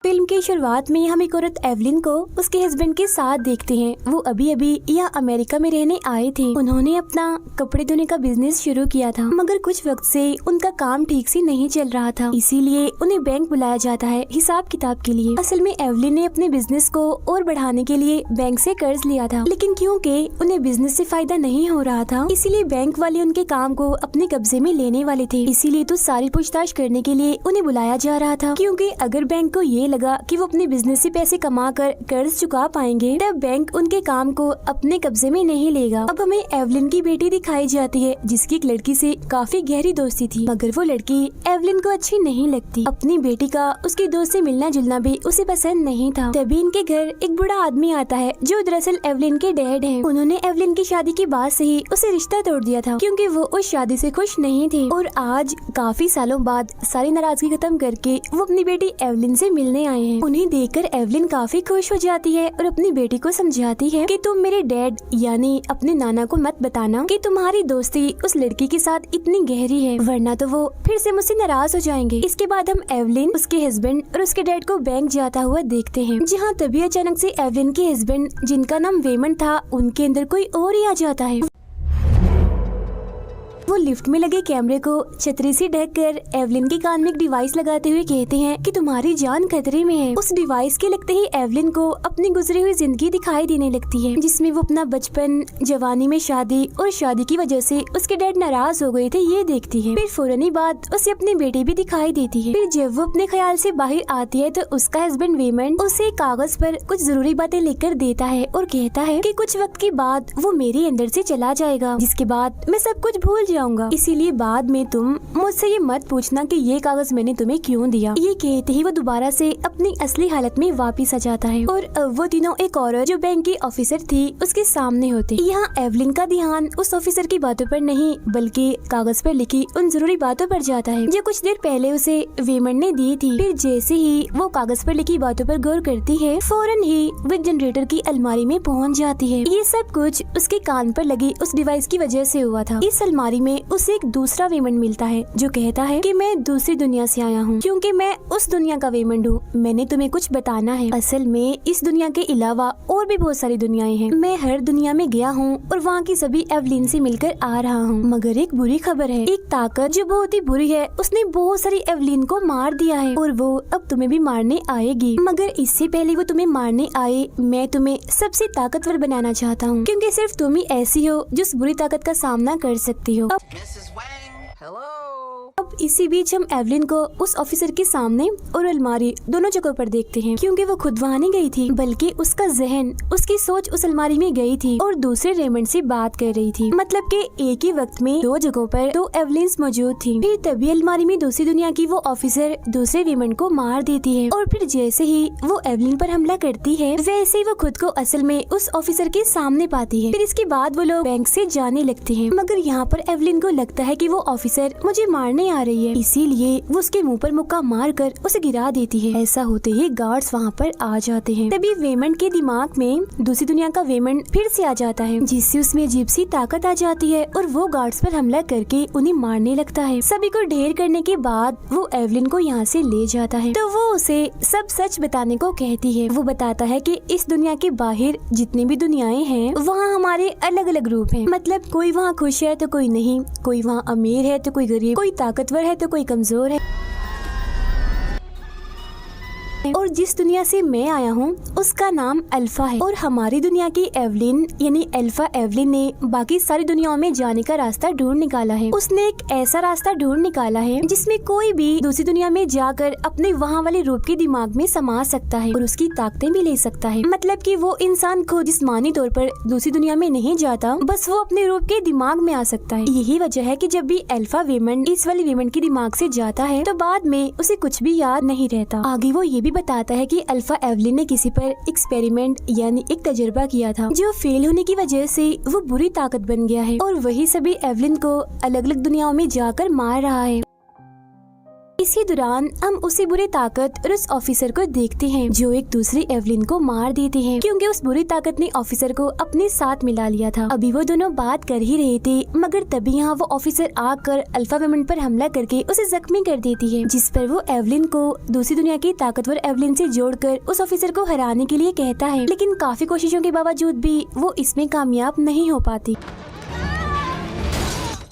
Film की शुरुआत में हम एक औरत एवलिन को उसके हस्बैंड के साथ देखते हैं। वो अभी अभी यहाँ अमेरिका में रहने आए थे। उन्होंने अपना कपड़े धोने का बिजनेस शुरू किया था, मगर कुछ वक्त से उनका काम ठीक से नहीं चल रहा था, इसीलिए उन्हें बैंक बुलाया जाता है हिसाब किताब के लिए। असल में एवलिन ने अपने बिजनेस को और बढ़ाने के लिए बैंक से कर्ज लिया था, लेकिन क्योंकि उन्हें बिजनेस से फायदा नहीं हो रहा था, इसीलिए बैंक वाले उनके काम को अपने कब्जे में लेने वाले थे। इसीलिए तो सारी पूछताछ करने के लिए उन्हें बुलाया जा रहा था, क्योंकि अगर बैंक को ये लगा कि वो अपने बिजनेस से पैसे कमा कर कर्ज चुका पाएंगे, तब बैंक उनके काम को अपने कब्जे में नहीं लेगा। अब हमें एवलिन की बेटी दिखाई जाती है, जिसकी एक लड़की से काफी गहरी दोस्ती थी, मगर वो लड़की एवलिन को अच्छी नहीं लगती। अपनी बेटी का उसके दोस्त से मिलना जुलना भी उसे पसंद नहीं था। तभी इनके घर एक बूढ़ा आदमी आता है, जो दरअसल एवलिन के डैड हैं। उन्होंने एवलिन की शादी के बाद से ही उसे रिश्ता तोड़ दिया था, क्योंकि वो उस शादी से खुश नहीं थे। और आज काफी सालों बाद सारी नाराजगी खत्म करके वो अपनी बेटी एवलिन से मिलने आए हैं। उन्हें देखकर एवलिन काफी खुश हो जाती है और अपनी बेटी को समझाती है कि तुम मेरे डैड यानी अपने नाना को मत बताना कि तुम्हारी दोस्ती उस लड़की के साथ इतनी गहरी है, वरना तो वो फिर से मुझसे नाराज हो जाएंगे। इसके बाद हम एवलिन, उसके हस्बैंड और उसके डैड को बैंक जाता हुआ देखते हैं, जहाँ तभी अचानक से एवलिन के हस्बैंड, जिनका नाम वेमन था, उनके अंदर कोई और ही आ जाता है। वो लिफ्ट में लगे कैमरे को छतरी से ढककर एवलिन के कान में एक डिवाइस लगाते हुए कहते हैं कि तुम्हारी जान खतरे में है। उस डिवाइस के लगते ही एवलिन को अपनी गुजरी हुई जिंदगी दिखाई देने लगती है, जिसमें वो अपना बचपन, जवानी में शादी और शादी की वजह से उसके डैड नाराज हो गए थे, ये देखती है। फिर फौरन ही बाद उसे अपनी बेटी भी दिखाई देती है। फिर जब वो अपने ख्याल से बाहर आती है, तो उसका हस्बैंड वेमन उसे कागज पर कुछ जरूरी बातें लिखकर देता है और कहता है कि कुछ वक्त के बाद वो मेरे अंदर से चला जाएगा, जिसके बाद मैं सब कुछ भूल जाऊंगा, इसीलिए बाद में तुम मुझसे ये मत पूछना कि ये कागज मैंने तुम्हें क्यों दिया। ये कहते ही वो दोबारा से अपनी असली हालत में वापस आ जाता है और वो तीनों एक औरत जो बैंक की ऑफिसर थी उसके सामने होते। यहाँ एवलिन का ध्यान उस ऑफिसर की बातों पर नहीं, बल्कि कागज पर लिखी उन जरूरी बातों पर जाता है, जो कुछ देर पहले उसे वेमन ने दी थी। फिर जैसे ही वो कागज पर लिखी बातों पर गौर करती है, फौरन ही वो जनरेटर की अलमारी में पहुँच जाती है। ये सब कुछ उसके कान पर लगी उस डिवाइस की वजह से हुआ था। इस अलमारी में उसे एक दूसरा वेमन मिलता है, जो कहता है कि मैं दूसरी दुनिया से आया हूँ, क्योंकि मैं उस दुनिया का वेमन हूँ। मैंने तुम्हें कुछ बताना है। असल में इस दुनिया के अलावा और भी बहुत सारी दुनियाएं हैं। मैं हर दुनिया में गया हूँ और वहाँ की सभी एवलिन से मिलकर आ रहा हूँ, मगर एक बुरी खबर है। एक ताकत जो बहुत ही बुरी है, उसने बहुत सारी एवलिन को मार दिया है और वो अब तुम्हें भी मारने आएगी। मगर इससे पहले वो तुम्हें मारने आए, मैं तुम्हें सबसे ताकतवर बनाना चाहता हूँ, क्योंकि सिर्फ तुम ही ऐसी हो जो उस बुरी ताकत का सामना कर सकती हो। अब इसी बीच हम एवलिन को उस ऑफिसर के सामने और अलमारी दोनों जगहों पर देखते हैं, क्योंकि वो खुद वहाँ नहीं गई थी, बल्कि उसका जहन, उसकी सोच उस अलमारी में गई थी और दूसरे रेमंड से बात कर रही थी। मतलब कि एक ही वक्त में दो जगहों पर दो एवलिन्स मौजूद थी। फिर तभी अलमारी में दूसरी दुनिया की वो ऑफिसर दूसरे रेमंड को मार देती है और फिर जैसे ही वो एवलिन पर हमला करती है, वैसे ही वो खुद को असल में उस ऑफिसर के सामने पाती है। फिर इसके बाद वो लोग बैंक से जाने लगते हैं, मगर यहाँ पर एवलिन को लगता है कि वो ऑफिसर मुझे मारने आ रही है, इसीलिए वो उसके मुंह पर मुक्का मारकर उसे गिरा देती है। ऐसा होते ही गार्ड्स वहाँ पर आ जाते हैं। तभी वेमंड के दिमाग में दूसरी दुनिया का वेमंड फिर से आ जाता है, जिससे उसमें अजीब सी ताकत आ जाती है और वो गार्ड्स पर हमला करके उन्हें मारने लगता है। सभी को ढेर करने के बाद वो एवलिन को यहाँ से ले जाता है, तो वो उसे सब सच बताने को कहती है। वो बताता है कि इस दुनिया के बाहर जितनी भी दुनियाएं हैं, वहाँ हमारे अलग अलग रूप हैं। मतलब कोई वहाँ खुश है तो कोई नहीं, कोई वहाँ अमीर है तो कोई गरीब, कोई ताकतवर है तो कोई कमजोर है। और जिस दुनिया से मैं आया हूँ उसका नाम अल्फा है, और हमारी दुनिया की एवलिन यानी अल्फा एवलिन ने बाकी सारी दुनियाओं में जाने का रास्ता ढूंढ निकाला है। उसने एक ऐसा रास्ता ढूंढ निकाला है जिसमें कोई भी दूसरी दुनिया में जाकर अपने वहाँ वाले रूप के दिमाग में समा सकता है और उसकी ताकतें भी ले सकता है। मतलब कि वो इंसान खुद जिस्मानी तौर पर दूसरी दुनिया में नहीं जाता, बस वो अपने रूप के दिमाग में आ सकता है। यही वजह है कि जब भी अल्फा वेमन इस वाले वेमन के दिमाग से जाता है, तो बाद में उसे कुछ भी याद नहीं रहता। आगे वो ये भी बताता है कि अल्फा एवलिन ने किसी पर एक्सपेरिमेंट यानी एक तजुर्बा किया था, जो फेल होने की वजह से वो बुरी ताकत बन गया है और वही सभी एवलिन को अलग अलग दुनियाओं में जाकर मार रहा है। इसी दौरान हम उसी बुरी ताकत और उस ऑफिसर को देखते हैं जो एक दूसरी एवलिन को मार देते हैं, क्योंकि उस बुरी ताकत ने ऑफिसर को अपने साथ मिला लिया था। अभी वो दोनों बात कर ही रहे थे, मगर तभी यहाँ वो ऑफिसर आकर अल्फा वेमन पर हमला करके उसे जख्मी कर देती है, जिस पर वो एवलिन को दूसरी दुनिया की ताकतवर एवलिन से जोड़कर उस ऑफिसर को हराने के लिए कहता है, लेकिन काफी कोशिशों के बावजूद भी वो इसमें कामयाब नहीं हो पाती।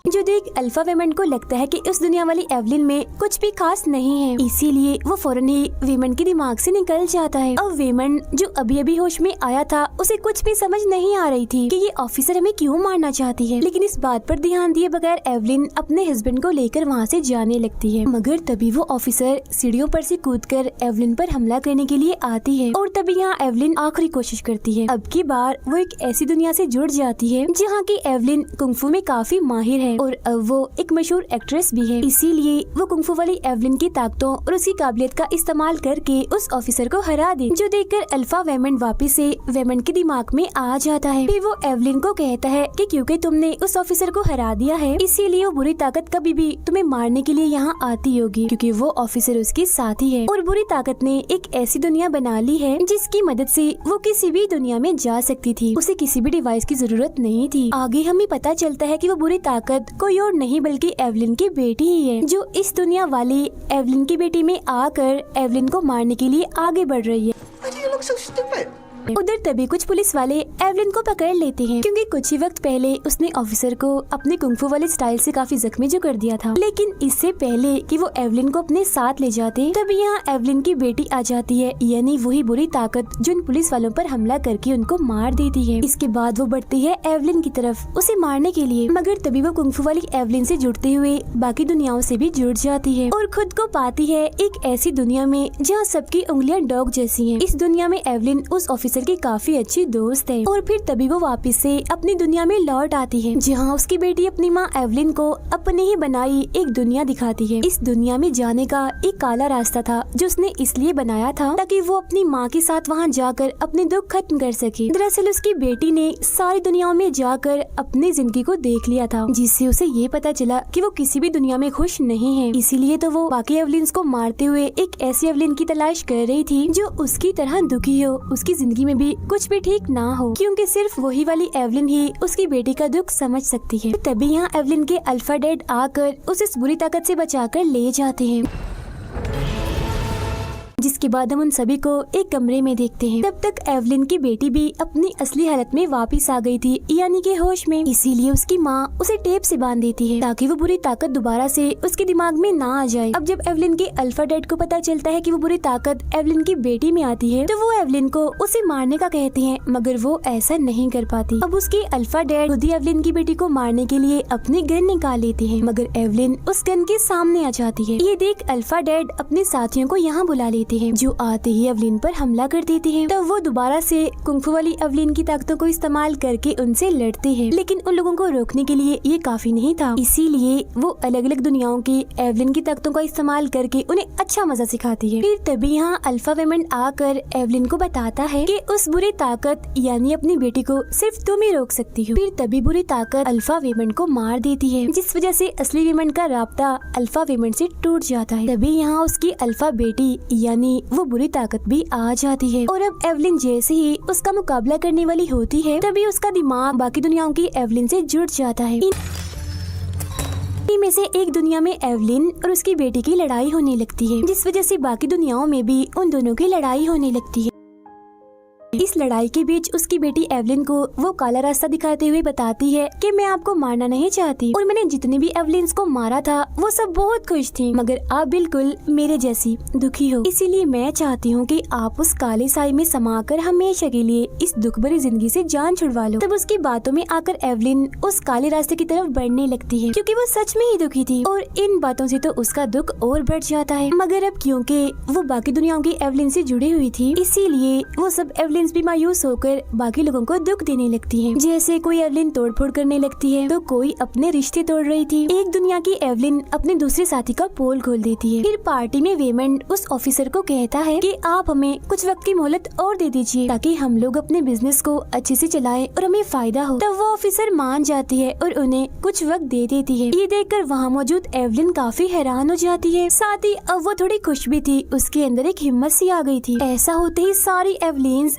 जो देख अल्फा वेमन को लगता है कि उस दुनिया वाली एवलिन में कुछ भी खास नहीं है, इसीलिए वो फौरन ही वेमन के दिमाग से निकल जाता है। और वेमन जो अभी अभी होश में आया था, उसे कुछ भी समझ नहीं आ रही थी कि ये ऑफिसर हमें क्यों मारना चाहती है, लेकिन इस बात पर ध्यान दिए बगैर एवलिन अपने हस्बैंड को लेकर वहाँ से जाने लगती है। मगर तभी वो ऑफिसर सीढ़ियों पर से कूदकर एवलिन पर हमला करने के लिए आती है, और तभी यहाँ एवलिन आखिरी कोशिश करती है। अब की बार वो एक ऐसी दुनिया से जुड़ जाती है जहाँ की एवलिन कुंफू में काफी माहिर है और अब वो एक मशहूर एक्ट्रेस भी है, इसीलिए वो कुंफू वाली एवलिन की ताकतों और उसकी काबिलियत का इस्तेमाल करके उस ऑफिसर को हरा दे। जो देखकर अल्फा वेमन वापिस से वेमन के दिमाग में आ जाता है। फिर वो एवलिन को कहता है कि क्योंकि तुमने उस ऑफिसर को हरा दिया है, इसीलिए वो बुरी ताकत कभी भी तुम्हें मारने के लिए यहाँ आती होगी, क्योंकि वो ऑफिसर उसकी साथी है और बुरी ताकत ने एक ऐसी दुनिया बना ली है जिसकी मदद से वो किसी भी दुनिया में जा सकती थी। उसे किसी भी डिवाइस की जरूरत नहीं थी। आगे हमें पता चलता है कि वो बुरी ताकत कोई और नहीं बल्कि एवलिन की बेटी ही है, जो इस दुनिया वाली एवलिन की बेटी में आकर एवलिन को मारने के लिए आगे बढ़ रही है। उधर तभी कुछ पुलिस वाले एवलिन को पकड़ लेते हैं, क्योंकि कुछ ही वक्त पहले उसने ऑफिसर को अपने कुंफू वाले स्टाइल से काफी जख्मी जो कर दिया था। लेकिन इससे पहले कि वो एवलिन को अपने साथ ले जाते, तभी यहाँ एवलिन की बेटी आ जाती है, यानी वही बुरी ताकत जो इन पुलिस वालों पर हमला करके उनको मार देती है। इसके बाद वो बढ़ती है एवलिन की तरफ उसे मारने के लिए, मगर तभी वो कुंफू वाली एवलिन से जुड़ते हुए बाकी दुनियाओं से भी जुड़ जाती है और खुद को पाती है एक ऐसी दुनिया में जहाँ सबकी उंगलियां डॉग जैसी हैं। इस दुनिया में एवलिन उस ऑफिसर की काफी अच्छी दोस्त है, और फिर तभी वो वापस से अपनी दुनिया में लौट आती है, जहाँ उसकी बेटी अपनी माँ एवलिन को अपनी ही बनाई एक दुनिया दिखाती है। इस दुनिया में जाने का एक काला रास्ता था जो उसने इसलिए बनाया था ताकि वो अपनी माँ के साथ वहाँ जाकर अपने दुख खत्म कर सके। दरअसल उसकी बेटी ने सारी दुनियाओं में जाकर अपनी जिंदगी को देख लिया था, जिससे उसे ये पता चला कि वो किसी भी दुनिया में खुश नहीं है। इसीलिए तो वो बाकी एवलिन्स को मारते हुए एक ऐसी एवलिन की तलाश कर रही थी जो उसकी तरह दुखी हो, उसकी जिंदगी में भी कुछ भी ठीक ना हो, क्योंकि सिर्फ वही वाली एवलिन ही उसकी बेटी का दुख समझ सकती है। तभी यहाँ एवलिन के अल्फा डैड आकर उसे इस बुरी ताकत से बचाकर ले जाते हैं, जिसके बाद हम उन सभी को एक कमरे में देखते हैं। तब तक एवलिन की बेटी भी अपनी असली हालत में वापस आ गई थी, यानी कि होश में। इसीलिए उसकी माँ उसे टेप से बांध देती है ताकि वो बुरी ताकत दोबारा से उसके दिमाग में ना आ जाए। अब जब एवलिन के अल्फा डैड को पता चलता है कि वो बुरी ताकत एवलिन की बेटी में आती है, तो वो एवलिन को उसे मारने का कहते हैं, मगर वो ऐसा नहीं कर पाती। अब उसके अल्फा डैड खुद ही एवलिन की बेटी को मारने के लिए अपनी गन निकाल लेते हैं, मगर एवलिन उस गन के सामने आ जाती है। ये देख अल्फा डैड अपने साथियों को यहाँ बुला लेते हैं, जो आते ही एवलिन पर हमला कर देते हैं। तब वो दोबारा से कुंफू वाली एवलिन की ताकतों को इस्तेमाल करके उनसे लड़ते हैं, लेकिन उन लोगों को रोकने के लिए ये काफी नहीं था। इसीलिए वो अलग अलग दुनियाओं की एवलिन की ताकतों का इस्तेमाल करके उन्हें अच्छा मजा सिखाती है। फिर तभी यहाँ अल्फा वेमन आकर एवलिन को बताता है कि उस बुरी ताकत यानी अपनी बेटी को सिर्फ तुम ही रोक सकती हो। फिर तभी बुरी ताकत अल्फा वेमन को मार देती है, जिस वजह से असली वेमन का राब्ता अल्फा वेमन से टूट जाता है। तभी यहाँ उसकी अल्फा बेटी यानी वो बुरी ताकत भी आ जाती है, और अब एवलिन जैसे ही उसका मुकाबला करने वाली होती है, तभी उसका दिमाग बाकी दुनियाओं की एवलिन से जुड़ जाता है। में से एक दुनिया में एवलिन और उसकी बेटी की लड़ाई होने लगती है, जिस वजह से बाकी दुनियाओं में भी उन दोनों की लड़ाई होने लगती है। इस लड़ाई के बीच उसकी बेटी एवलिन को वो काला रास्ता दिखाते हुए बताती है कि मैं आपको मारना नहीं चाहती, और मैंने जितने भी एवलिन्स को मारा था वो सब बहुत खुश थी, मगर आप बिल्कुल मेरे जैसी दुखी हो। इसीलिए मैं चाहती हूँ कि आप उस काले साए में समाकर हमेशा के लिए इस दुख भरी जिंदगी से जान छुड़वा लो। तब उसकी बातों में आकर एवलिन उस काले रास्ते की तरफ बढ़ने लगती है, क्योंकि वो सच में ही दुखी थी, और इन बातों से तो उसका दुख और बढ़ जाता है। मगर अब क्योंकि वो बाकी दुनियाओं की एवलिन से जुड़ी हुई थी, इसीलिए वो सब एवलिन एवलिन भी मायूस होकर बाकी लोगों को दुख देने लगती है। जैसे कोई एवलिन तोड़फोड़ करने लगती है तो कोई अपने रिश्ते तोड़ रही थी। एक दुनिया की एवलिन अपने दूसरे साथी का पोल खोल देती है। फिर पार्टी में वेमंड उस ऑफिसर को कहता है कि आप हमें कुछ वक्त की मोहलत और दे दीजिए ताकि हम लोग अपने बिजनेस को अच्छे से चलाएं और हमें फायदा हो। तब वो ऑफिसर मान जाती है और उन्हें कुछ वक्त दे देती है। ये देखकर वहाँ मौजूद एवलिन काफी हैरान हो जाती है। साथ ही अब वो थोड़ी खुश भी थी, उसके अंदर एक हिम्मत सी आ गई थी। ऐसा होते ही सारी एवलिन्स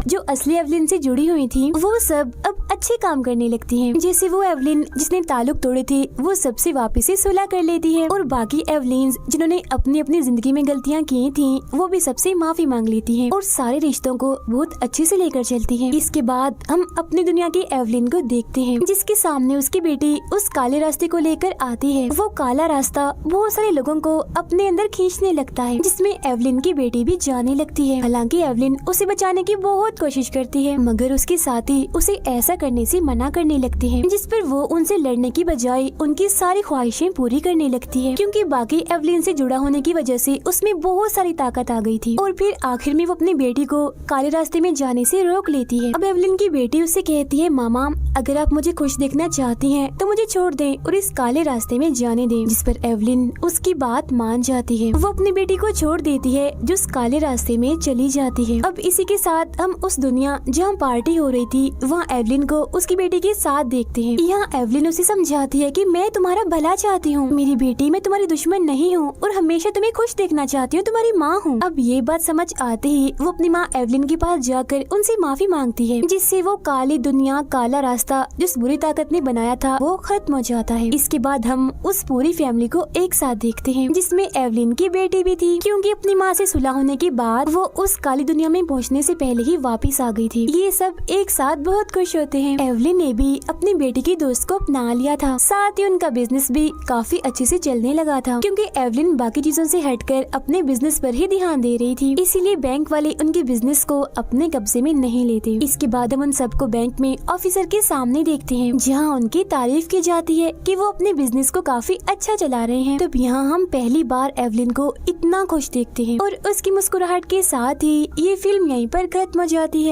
जो असली एवलिन से जुड़ी हुई थी वो सब अब अच्छे काम करने लगती हैं। जैसे वो एवलिन जिसने ताल्लुक तोड़े थे वो सबसे वापस से सुलह कर लेती है और बाकी एवलिन्स जिन्होंने अपनी अपनी जिंदगी में गलतियां की थी वो भी सबसे माफी मांग लेती हैं और सारे रिश्तों को बहुत अच्छे से लेकर चलती हैं। इसके बाद हम अपनी दुनिया की एवलिन को देखते हैं जिसके सामने उसकी बेटी उस काले रास्ते को लेकर आती है। वो काला रास्ता बहुत सारे लोगों को अपने अंदर खींचने लगता है जिसमें एवलिन की बेटी भी जाने लगती है। हालांकि एवलिन उसे बचाने की बहुत कोशिश करती है मगर उसके साथी उसे ऐसा करने से मना करने लगते हैं, जिस पर वो उनसे लड़ने की बजाय उनकी सारी ख्वाहिशें पूरी करने लगती है क्योंकि बाकी एवलिन से जुड़ा होने की वजह से उसमें बहुत सारी ताकत आ गई थी। और फिर आखिर में वो अपनी बेटी को काले रास्ते में जाने से रोक लेती है। अब एवलिन की बेटी उससे कहती है, मामा अगर आप मुझे खुश देखना चाहती हैं तो मुझे छोड़ दें और इस काले रास्ते में जाने दें। जिस पर एवलिन उसकी बात मान जाती है। वो अपनी बेटी को छोड़ देती है जो उस काले रास्ते में चली जाती है। अब इसी के साथ हम उस दुनिया जहाँ पार्टी हो रही थी वहाँ एवलिन को उसकी बेटी के साथ देखते हैं। यहाँ एवलिन उसे समझाती है कि मैं तुम्हारा भला चाहती हूँ मेरी बेटी, मैं तुम्हारी दुश्मन नहीं हूँ और हमेशा तुम्हें खुश देखना चाहती हूँ, तुम्हारी माँ हूँ। अब ये बात समझ आते ही वो अपनी माँ एवलिन के पास जाकर उनसे माफी मांगती है जिससे वो काली दुनिया काला रास्ता जिस बुरी ताकत ने बनाया था वो खत्म हो जाता है। इसके बाद हम उस पूरी फैमिली को एक साथ देखते हैं जिसमें एवलिन की बेटी भी थी क्योंकि अपनी माँ से सुलह होने के बाद वो उस काली दुनिया में पहुँचने से पहले ही वापिस आ गई थी। ये सब एक साथ बहुत खुश होते हैं। एवलिन ने भी अपनी बेटी की दोस्त को अपना लिया था, साथ ही उनका बिजनेस भी काफी अच्छे से चलने लगा था क्योंकि एवलिन बाकी चीजों से हटकर अपने बिजनेस पर ही ध्यान दे रही थी, इसीलिए बैंक वाले उनके बिजनेस को अपने कब्जे में नहीं लेते। इसके बाद हम उन सबको बैंक में ऑफिसर के सामने देखते हैं जहाँ उनकी तारीफ की जाती है कि वो अपने बिजनेस को काफी अच्छा चला रहे हैं। तब यहाँ हम पहली बार एवलिन को इतना खुश देखते हैं और उसकी मुस्कुराहट के साथ ही ये फिल्म यहीं पर खत्म हो जाती है।